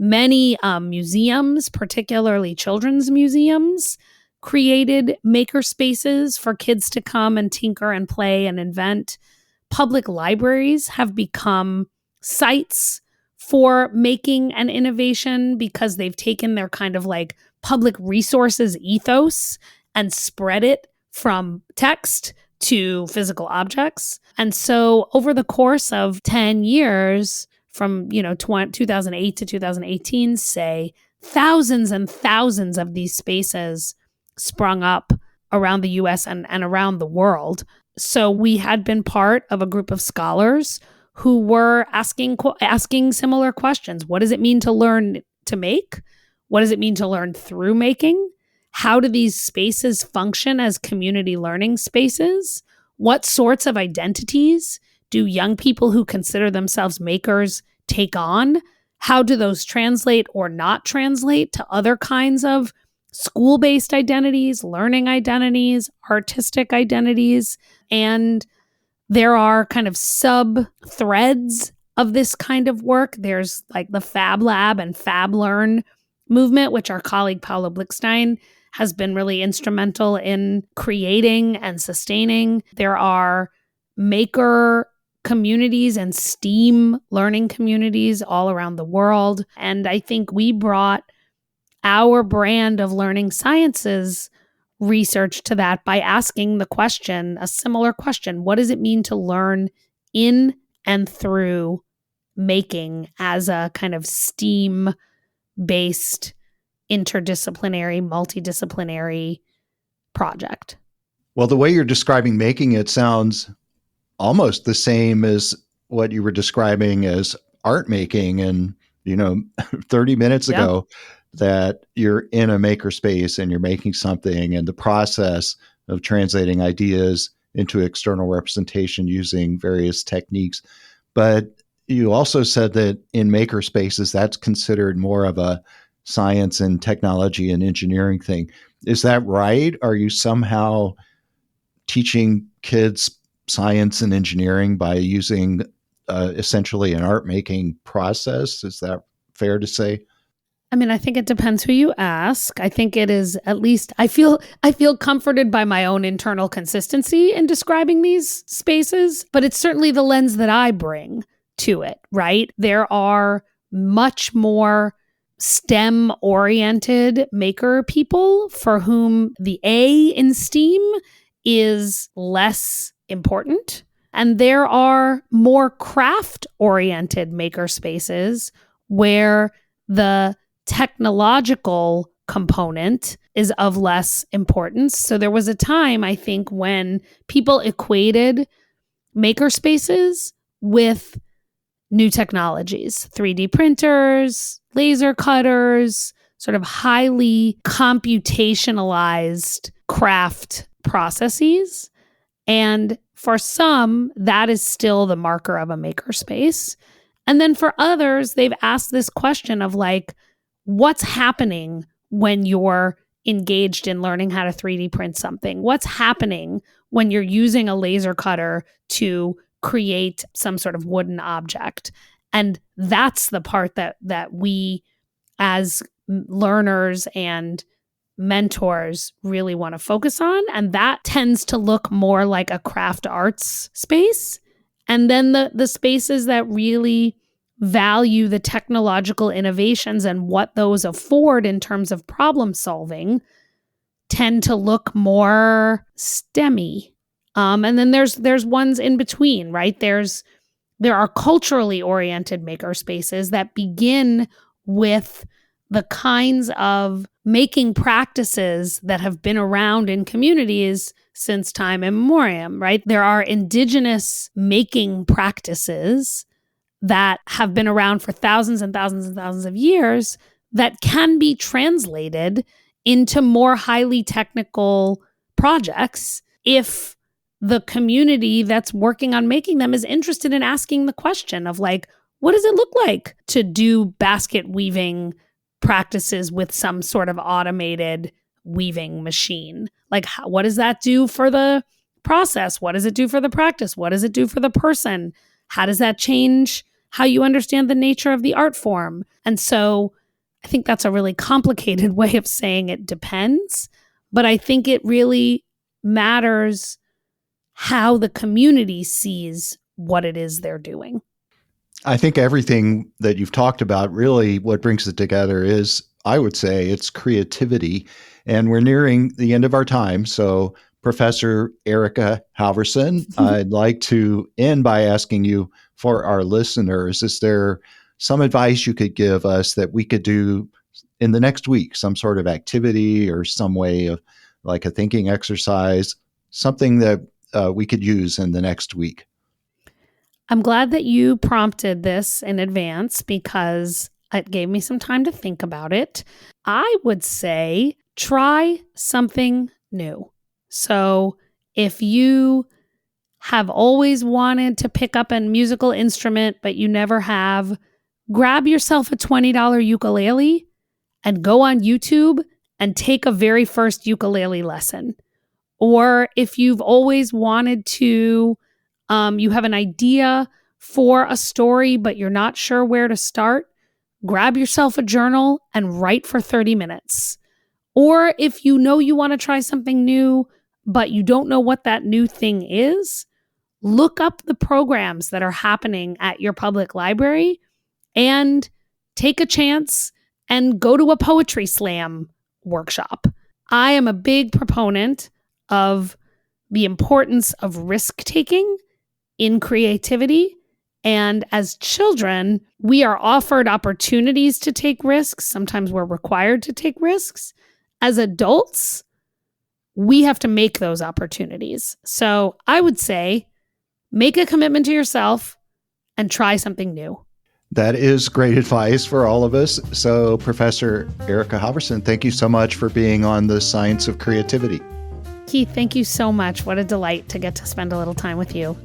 S1: Many museums, particularly children's museums, created maker spaces for kids to come and tinker and play and invent. Public libraries have become sites for making and innovation because they've taken their kind of like public resources ethos and spread it from text to physical objects. And so over the course of 10 years, from 2008 to 2018, say, thousands and thousands of these spaces sprung up around the US and around the world. So we had been part of a group of scholars who were asking similar questions. What does it mean to learn to make? What does it mean to learn through making? How do these spaces function as community learning spaces? What sorts of identities do young people who consider themselves makers take on? How do those translate or not translate to other kinds of school-based identities, learning identities, artistic identities? And there are kind of sub-threads of this kind of work. There's like the Fab Lab and Fab Learn movement, which our colleague Paula Blickstein has been really instrumental in creating and sustaining. There are maker communities and STEAM learning communities all around the world. And I think we brought our brand of learning sciences research to that by asking the question, a similar question: what does it mean to learn in and through making as a kind of STEAM-based, interdisciplinary, multidisciplinary project?
S2: Well, the way you're describing making it sounds almost the same as what you were describing as art making and 30 minutes ago, that you're in a makerspace and you're making something, and the process of translating ideas into external representation using various techniques. But you also said that in makerspaces, that's considered more of a science and technology and engineering thing. Is that right? Are you somehow teaching kids science and engineering by using essentially an art making process? Is that fair to say?
S1: I mean, I think it depends who you ask. I think it is, at least I feel comforted by my own internal consistency in describing these spaces, but it's certainly the lens that I bring to it, right? There are much more STEM-oriented maker people for whom the A in STEAM is less important. And there are more craft-oriented maker spaces where the technological component is of less importance. So there was a time, I think, when people equated maker spaces with new technologies, 3D printers, laser cutters, sort of highly computationalized craft processes. And for some, that is still the marker of a makerspace. And then for others, they've asked this question of like, what's happening when you're engaged in learning how to 3D print something? What's happening when you're using a laser cutter to create some sort of wooden object? And that's the part that we as learners and mentors really want to focus on. And that tends to look more like a craft arts space. And then the spaces that really value the technological innovations and what those afford in terms of problem solving tend to look more STEMmy. And then there's ones in between, right? There are culturally oriented maker spaces that begin with the kinds of making practices that have been around in communities since time immemorial, right? There are indigenous making practices that have been around for thousands and thousands and thousands of years that can be translated into more highly technical projects if the community that's working on making them is interested in asking the question of like, what does it look like to do basket weaving practices with some sort of automated weaving machine? Like, what does that do for the process? What does it do for the practice? What does it do for the person? How does that change how you understand the nature of the art form? And so I think that's a really complicated way of saying it depends, but I think it really matters how the community sees what it is they're doing.
S2: I think everything that you've talked about, really what brings it together is, I would say, it's creativity. And we're nearing the end of our time. So Professor Erika Halverson, I'd like to end by asking you, for our listeners, is there some advice you could give us that we could do in the next week, some sort of activity or some way of like a thinking exercise, something that we could use in the next week?
S1: I'm glad that you prompted this in advance because it gave me some time to think about it. I would say try something new. So if you have always wanted to pick up a musical instrument, but you never have, grab yourself a $20 ukulele and go on YouTube and take a very first ukulele lesson. Or if you've always wanted to, you have an idea for a story, but you're not sure where to start, grab yourself a journal and write for 30 minutes. Or if you know you want to try something new, but you don't know what that new thing is, look up the programs that are happening at your public library and take a chance and go to a poetry slam workshop. I am a big proponent of the importance of risk-taking in creativity. And as children, we are offered opportunities to take risks. Sometimes we're required to take risks. As adults, we have to make those opportunities. So I would say, make a commitment to yourself and try something new.
S2: That is great advice for all of us. So, Professor Erica Halverson, thank you so much for being on the Science of Creativity.
S1: Keith, thank you so much. What a delight to get to spend a little time with you.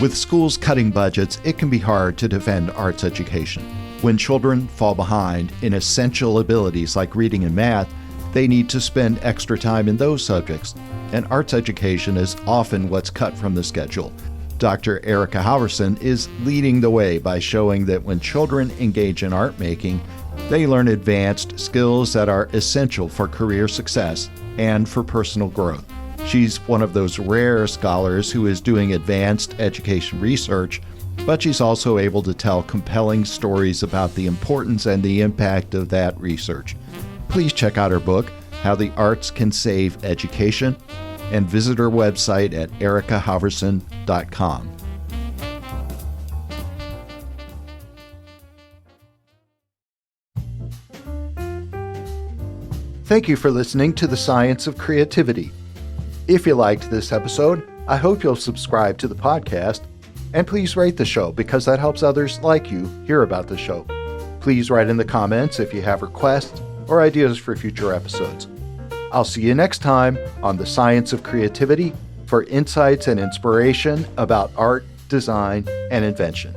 S2: With schools cutting budgets, it can be hard to defend arts education. When children fall behind in essential abilities like reading and math, they need to spend extra time in those subjects, and arts education is often what's cut from the schedule. Dr. Erica Halverson is leading the way by showing that when children engage in art making, they learn advanced skills that are essential for career success and for personal growth. She's one of those rare scholars who is doing advanced education research, but she's also able to tell compelling stories about the importance and the impact of that research. Please check out her book, How the Arts Can Save Education, and visit her website at ericahalverson.com. Thank you for listening to The Science of Creativity. If you liked this episode, I hope you'll subscribe to the podcast, and please rate the show because that helps others like you hear about the show. Please write in the comments if you have requests or ideas for future episodes. I'll see you next time on The Science of Creativity for insights and inspiration about art, design, and invention.